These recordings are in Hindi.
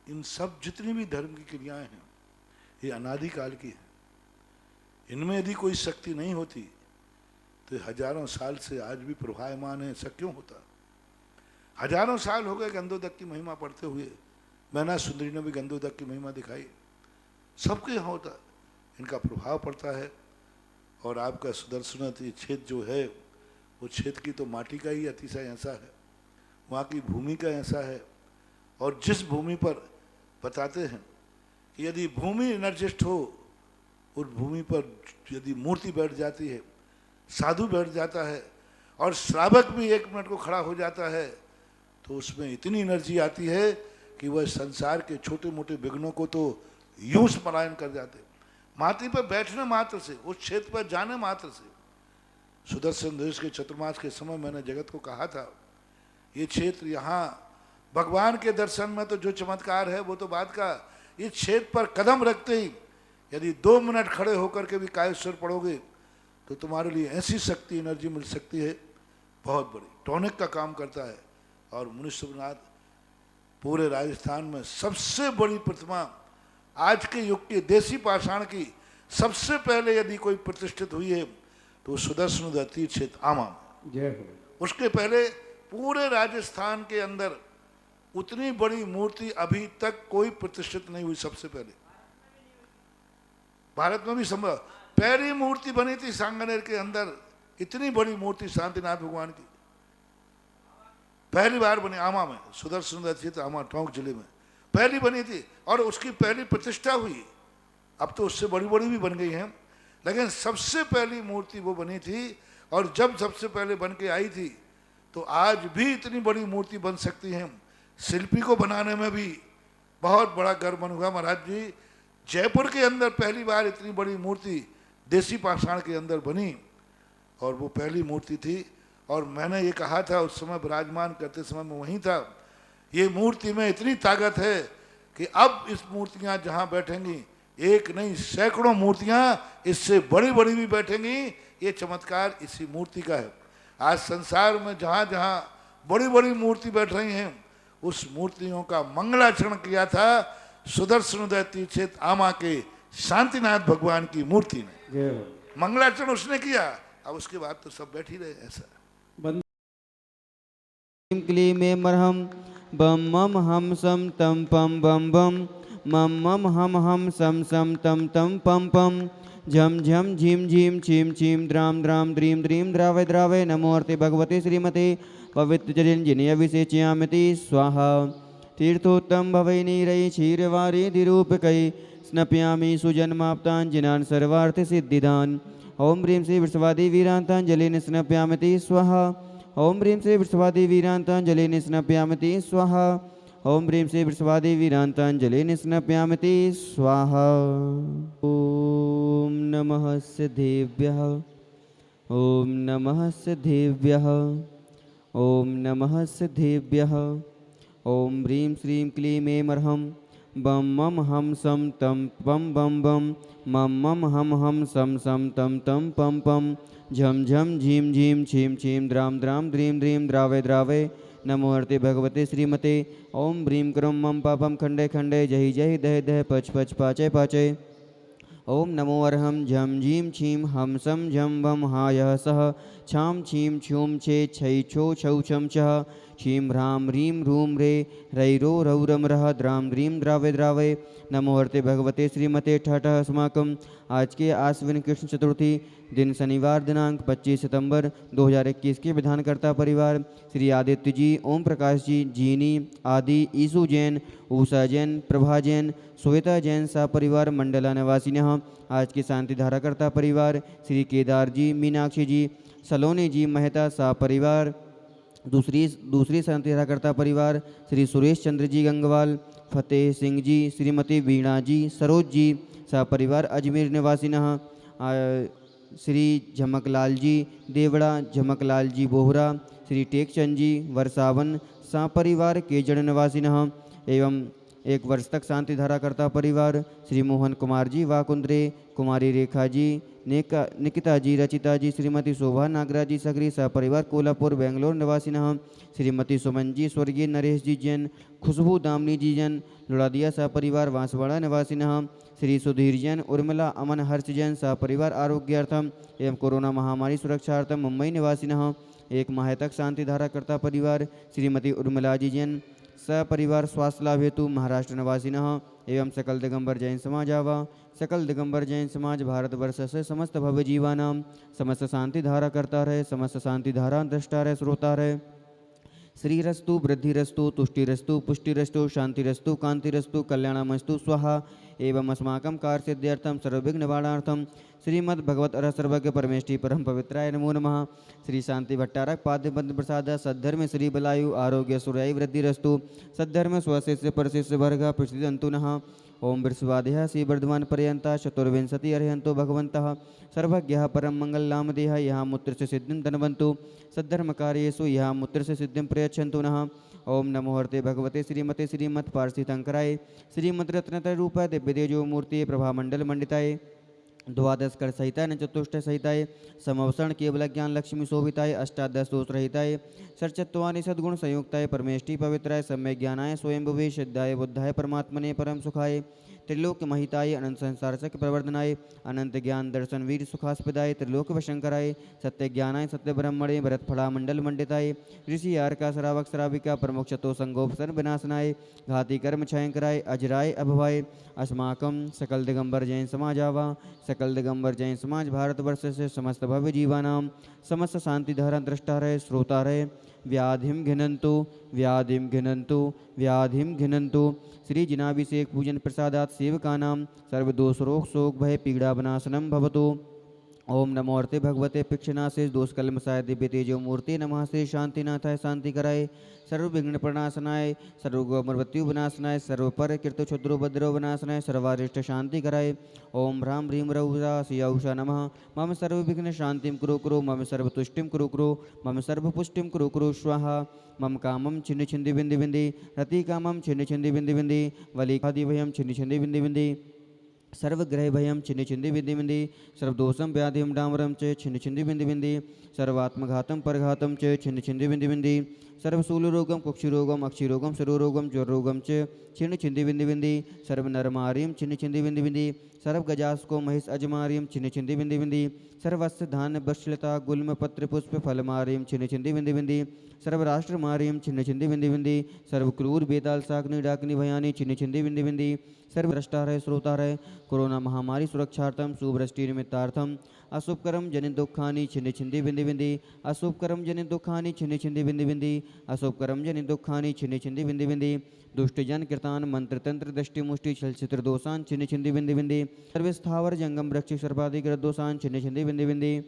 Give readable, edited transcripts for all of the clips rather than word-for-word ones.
इन सब जितनी भी धर्म की क्रियाएं हैं ये अनादिकाल की है। इनमें यदि कोई शक्ति नहीं होती तो हजारों साल से आज भी प्रभायमान है। ऐसा क्यों होता? हजारों साल हो गए गंधोदक की महिमा पढ़ते हुए। मैना सुंदरी ने भी गंधोदक की महिमा दिखाई। सबके यहाँ होता है, इनका प्रभाव पड़ता है। और आपका सुदर्शन क्षेत्र जो है वो क्षेत्र की तो माटी का ही अतिशय ऐसा है, वहाँ की भूमि का ऐसा है। और जिस भूमि पर बताते हैं कि यदि भूमि एनर्जिस्ट हो, उस भूमि पर यदि मूर्ति बैठ जाती है, साधु बैठ जाता है और श्रावक भी 1 मिनट को खड़ा हो जाता है, तो उसमें इतनी एनर्जी आती है कि वह संसार के छोटे मोटे विघ्नों को तो यूं पलायन कर जाते। माटी पर बैठने मात्र से, उस क्षेत्र पर जाने मात्र से। सुदर्शन देश के चतुर्मास के समय मैंने जगत को कहा था, ये क्षेत्र यहाँ भगवान के दर्शन में तो जो चमत्कार है वो तो बात का, इस क्षेत्र पर कदम रखते ही यदि 2 मिनट खड़े होकर के भी कायेश्वर पढ़ोगे तो तुम्हारे लिए ऐसी शक्ति एनर्जी मिल सकती है, बहुत बड़ी टॉनिक का काम करता है। और मुनीश्वरनाथ पूरे राजस्थान में सबसे बड़ी प्रतिमा आज के युग के देसी पाषाण की सबसे पहले यदि कोई प्रतिष्ठित हुई है तो सुदर्शन तीर्थ क्षेत्र आमा में। उसके पहले पूरे राजस्थान के अंदर उतनी बड़ी मूर्ति अभी तक कोई प्रतिष्ठित नहीं हुई। सबसे पहले भारत में भी संभव पहली मूर्ति बनी थी सांगनेर के अंदर, इतनी बड़ी मूर्ति शांतिनाथ भगवान की पहली बार बनी आमा में। सुदर्शन क्षेत्र आमा टोंक जिले में पहली बनी थी और उसकी पहली प्रतिष्ठा हुई। अब तो उससे बड़ी बड़ी भी बन गई हैं, लेकिन सबसे पहली मूर्ति वो बनी थी। और जब सबसे पहले बन के आई थी तो आज भी इतनी बड़ी मूर्ति बन सकती है। शिल्पी को बनाने में भी बहुत बड़ा गर्व अनुभव महाराज जी। जयपुर के अंदर पहली बार इतनी बड़ी मूर्ति देसी पाषाण के अंदर बनी और वो पहली मूर्ति थी। और मैंने ये कहा था उस समय विराजमान करते समय मैं वहीं था, ये मूर्ति में इतनी ताकत है कि अब इस मूर्तियां जहां बैठेंगी, एक नहीं सैकड़ों मूर्तियां इससे बड़ी बड़ी भी बैठेंगी। ये चमत्कार इसी मूर्ति का है। आज संसार में जहां जहां बड़ी बड़ी मूर्ति बैठ रही हैं, उस मूर्तियों का मंगलाचरण किया था सुदर्शन तीर्थ क्षेत्र आमा के शांतिनाथ भगवान की मूर्ति ने। मंगलाचरण उसने किया, अब उसके बाद तो सब बैठ ही रहे। ऐसा क्लीं में मरहम बम मम हम सम तम पम बम बम मम मम हम सम सम तम तम पम पम झम झम झीम झीम छीम छीम द्राम द्राम द्रीम द्रीम द्रावय द्रावय नमोर्ते भगवते श्रीमते पवित्र जलिन जिने अभिषेचयामिति स्वाहा। तीर्थोत्तम भवै नीरै क्षीरवारी दिरूपकै स्नप्यामि सुजन्माप्तान् जिनान् सर्वार्थ सिद्धिदान्। ओम ह्रीं श्री वृषभादि वीरांतांजलिन स्नप्यामिति स्वाहा। ओम ह्रीं श्री वृषभादि वीरांतांजलिन स्नप्यामिति स्वाहा। ओम ह्रीं श्री वृषभादि वीरांतांजलिन स्नप्यामिति स्वाहा। ओम नमः सिद्धेभ्यः। ओम नमः सिद्धेभ्यः। ओम नमः सिद्धेभ्यः। ओम ह्रीं श्रीं क्लीं में मरहम बम मम हम सम तम पम बम बम मम मम हम सम सम तम तम पम पम झम झम झीम झीम छीम छीम द्राम द्राम द्रीम द्रीम द्रावय द्रावय नमोर्ते भगवते श्रीमते। ओम ह्रीं क्रों मम पापम खंडे खंडे जहि जहि दह दह पच पच पाचय पाचय। ओम नमो अर्हम झम झीम छीम हम सम झम वम हा यह सह छाम छीम छूम छे छै छो छौ छम छः क्षीम ह्राम ह्रीं रूम रे रैरो रौरम रह द्राम द्रीम द्रावय द्रावय नमोर्ते भगवते श्रीमते। ठठ अस्माकम आज के आश्विन कृष्ण चतुर्थी दिन शनिवार दिनांक 25 सितंबर 2021 के विधानकर्ता परिवार श्री आदित्य जी, ओम प्रकाश जी, जीनी, आदि, ईसु जैन, उषा जैन, प्रभा जैन, श्वेता जैन सा परिवार मंडला निवासिनः। आज के शांति धाराकर्ता परिवार श्री केदार जी, मीनाक्षी जी, सलोनी जी मेहता सा परिवार। दूसरी शांति धाराकर्ता परिवार श्री सुरेश चंद्र जी गंगवाल, फतेह सिंह जी, श्रीमती वीणा जी, सरोज जी सा परिवार अजमेर निवासिनः। श्री झमकलाल जी देवड़ा, झमकलाल जी बोहरा, श्री टेकचंद जी वर्षावन सा परिवार केजड़ निवासिनः। 1 वर्ष तक शांति धारा करता परिवार श्री मोहन कुमार जी वाकुंद्रे, कुमारी रेखा जी, निकिता जी, रचिता जी, श्रीमती शोभा नागराज जी सगरी सपरिवार कोल्हापुर बेंगलोर निवासिनः श्रीमती सुमन जी, स्वर्गीय नरेश जी जैन, खुशबू दामनी जी जैन लुड़ादिया सपरिवार बांसवाड़ा निवासिनः श्री सुधीर जैन, उर्मिला अमन हर्ष जैन सपरिवार आरोग्यार्थम एवं कोरोना महामारी सुरक्षार्थम मुंबई निवासिनः 1 माह तक शांति धारा करता परिवार श्रीमती उर्मिला जी जैन सपरिवार स्वास्थ्य लाभ हेतु महाराष्ट्र निवासिनः एवं सकल दिगंबर जैन समाज आवा सकल दिगंबर जैन समाज भारतवर्ष से समस्त भव्य जीवानाम समस्त शांति धारा करता रहे, समस्त शांति धारा दृष्टा रहे, श्रोता रहे। श्रीरस्तु वृद्धिरस्तु तुष्टिरस्तु पुष्टिरस्तु शांतिरस्तु कांतिरस्तु कल्याणमस्तु स्वाहा एवं अस्माकं कार्य सिद्ध्यर्थम सर्वविघ्न निवारणार्थम श्रीमद् भगवत अरह सर्वज्ञ परमेष्टि परम पवित्राय नमो नमः। श्री शांति भट्टारक पाद्यपद्म प्रसाद सद्धर्म श्री बलायु आरोग्य सुरय वृद्धिरस्तु सद्धर्म स्वशिष्य परशिष्य वर्ग प्रसिद्धंतु नः। ओम वृषवादय श्री वर्धमान पर्यंता चतुर्विंशति अर्हंतो भगवन्तः सर्वज्ञः परम मंगलनामदेह यः मूत्रस्य सिद्धिं धनवन्तु सद्धर्म कार्येषु यः मूत्रस्य सिद्धिं प्रयच्छन्तु नः। ओम नमो हरते भगवते श्रीमते श्रीमत् पार्थितंकराय श्रीमद् रत्नत्रय रूपाय दिव्य तेजो मूर्ति प्रभामंडल मंडिताय द्वादश कर सहिताय न चतुष्ट सहिताय समवसरण केवल ज्ञान लक्ष्मी शोभिताय अष्टादश दोष रहिताय षट्चत्वानि सद्गुण संयुक्ताय परमेष्टि पवित्राय सम्यक ज्ञानाय स्वयंभुवे सिद्धाय बुद्धाय परमात्मने परम सुखाय त्रिलोक महिताय अनंत संसार चक्र प्रवर्धनाय अनंत ज्ञान दर्शन वीर सुखास्पदाय त्रिलोक वशंकराय सत्य ज्ञानाय सत्य ब्रह्मणे भरत फला मंडल मंडिताय ऋषि आर्का श्रावक श्राविका प्रमुख चतो संगोपसन विनाशनाय घाती कर्म छयंकराय अजराय अभवाय अस्माकं सकल दिगंबर जैन समाज आवा सकल दिगंबर जैन समाज भारतवर्ष से समस्त भव्य जीवानाम समस्त शांति धारा दृष्टा रहे, श्रोता रहे। व्याधिम घिनंतु व्याधिम घिनंतु व्याधिम घिनंतु श्री जिनाभिषेक पूजन प्रसादात सेवकानां सर्वदोष रोग शोक भय पीड़ा विनाशनम भवतु। ओम नमो अर्ते भगवते पिक्षनाशेष दोष कलमसाय दिव्य तेजो मूर्ति नमः श्री शांतिनाथाय शांति कराय सर्वविघ्न प्रणाशनाय सर्वमृत्यु विनाशनाय सर्वपर कृत क्षुद्रो भद्रो विनाशनाय सर्वारिष्ट शांति कराय। ओम ह्रां ह्रीं रौषा सियौषा नमः मम सर्वविघ्न शांतिं कुरु कुरु मम सर्वतुष्टिं कुरु कुरु मम सर्वपुष्टिं कुरु कुरु स्वाहा। मम कामं छिन्न छिन्दी बिंदी बिंदी रति कामं छिन्न छिन्दी बिंदी बिंदी वलिकादि भयं छिन्न छिन्दी बिंदी बिंदी सर्वग्रह भयं छिन्न छिन्दी बिंदी बिंदी सर्वदोषं व्याधिं डामरं च छिन्न छिन्दी बिंदी बिंदी सर्वात्मघातं परघातं च छिन्न छिन्दी बिंदी बिंदी सर्वशूलरोगं कुक्षिरोगं अक्षिरोगं सरोरोगं ज्वररोगं च छिन्न छिन्दी बिंदी बिंदी सर्वनरमार्यं छिन्न छिन्दी बिंदी बिंदी सर्वगजास्को महिष अजमार्यं छिन्न छिन्दी बिंदी बिंदी सर्वस्य धान्य वत्सलता गुल्म पत्र पुष्प फलमार्यं छिन्न छिन्दी बिंदी बिंदी सर्वराष्ट्रमार्यं छिन्न छिन्दी बिंदी बिंदी सर्वक्रूर बेताल साग्नि डाकनि भयानि छिन्न छिन्दी बिंदी बिंदी सर्वद्रष्टा रहे, श्रोता रहे। कोरोना महामारी सुरक्षार्थम शुभवृष्टि निमित्तार्थम अशुभकर्म जनित दुखानि छिन्न छिन्दी बिंदी बिंदी अशुभकर्म जनित दुखानि छिन्न छिन्दी बिंदी बिंदी अशुभकर्म जनित दुखानि छिन्न छिन्दी बिंदी बिंदी दुष्टजन कृतान मंत्र तंत्र दृष्टि मुष्टि छलचित्र दोषान छिन्न छिन्दी बिंदी बिंदी सर्व स्थावर जंगम वृक्ष सर्वाधिकृत दोषान छिन्न छिन्दी बिंदी बिंदी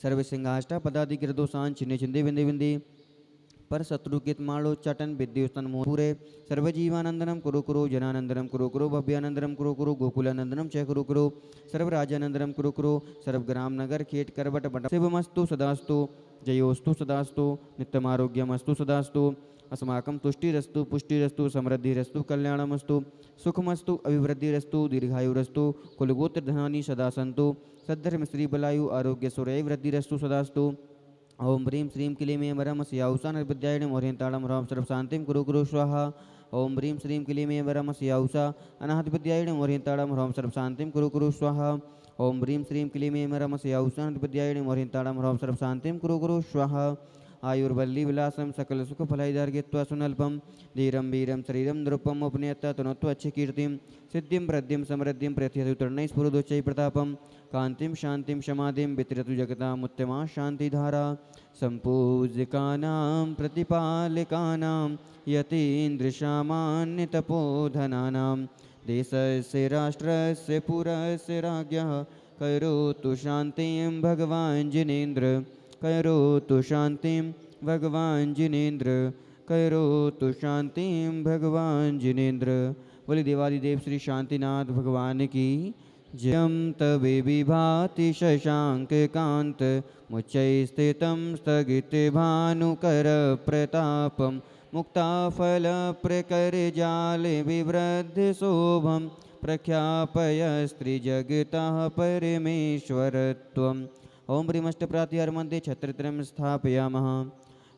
सर्व सिंहाष्टा पदाधिकृत दोषान छिन्न छिन्दी बिंदी बिंदी पर शत्रुकित मालो चटन विद्युस्तन मूरे सर्वजीवानंदनम कुरु कुरु जनानंदनम कुरु कुरु भव्यानंदनम कुरु कुरु गोकुलानंदनम च कुरु कुरु सर्वराजानंदनम कुरु कुरु सर्वग्राम नगर खेट करवट बट शिवमस्तु सदास्तु जयोस्तु सदास्तु नित्यमारोग्यमस्तु सदास्तु अस्माकं तुष्टिरस्तु पुष्टिरस्तु समृद्धिरस्तु कल्याणमस्तु सुखमस्तु अभिवृद्धिरस्तु दीर्घायुरस्तु कुलगोत्र धनानि सदा सन्तु सद्धर्म श्री बलायु आरोग्य सुरय वृद्धिरस्तु सदास्तु। ओम ह्रीं श्रीं क्लीं वरम स्याउषा निर्विद्यायण मोहिताड़म ह्रौं सर्व शांतिं कुरु कुरु स्वाहा। ओम ह्रीं श्रीं क्लीं वरम स्याउषा अनाहत विद्यायण मोहिताड़म ह्रौं सर्व शांतिं कुरु कुरु स्वाहा। ओम ह्रीं श्रीं क्लीं वरम स्याउषा निर्विद्यायण मोहिताड़म ह्रौं सर्व शांतिं कुरु कुरु स्वाहा। आयुर्वल्ली विलासम सकल सुख फलैदार्घ्यत्वा सुनल्पम धीरम वीरम शरीरम नृपम उपनेता तनोत्व अच्छ कीर्तिम सिद्धिं वृद्धिं समृद्धिं प्रथयतु तरणै स्फुरदोच्चै प्रतापम कांतिं शांतिं समाधिं वितरतु जगतामुत्तमा शांतिधारा। संपूज्यकानां प्रतिपालकानां यतीन्द्रसामान्यतपोधनानां देशस्य राष्ट्रस्य पुरस्य राज्ञः करोतु शान्तिं भगवान् जिनेन्द्र करोतु शांतिं भगवान जिनेन्द्र करोतु शांतिं भगवान जिनेन्द्र। बोले देवादिदेव श्री शांतिनाथ भगवान की जयं तवे विभाति शशांक कांत मुच्चै स्थितं स्थगित भानुकर प्रतापम मुक्ताफलप्रकरजाले विवृद्धशोभं प्रख्यापयस्त्रिजगतः परमेश्वरत्वम् ॐ ह्रीमष्टप्रातिहार मध्ये छत्रत्रयं स्थापयामः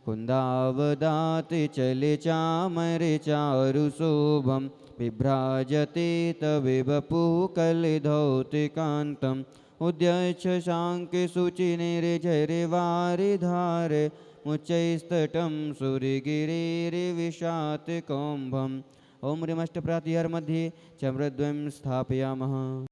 कुन्दावदाते चले चामरे चारुशोभं बिभ्राजते तविव पूकलिधौतिकान्तम् उद्यच्छ शाङ्के शुचिनिर्झरे वारिधारे मुच्चैस्तटं सूर्यगिरिर्विशातकुम्भम् ॐ ह्रीमष्टप्रातिहार मध्ये चम्रद्वयं स्थापयामः।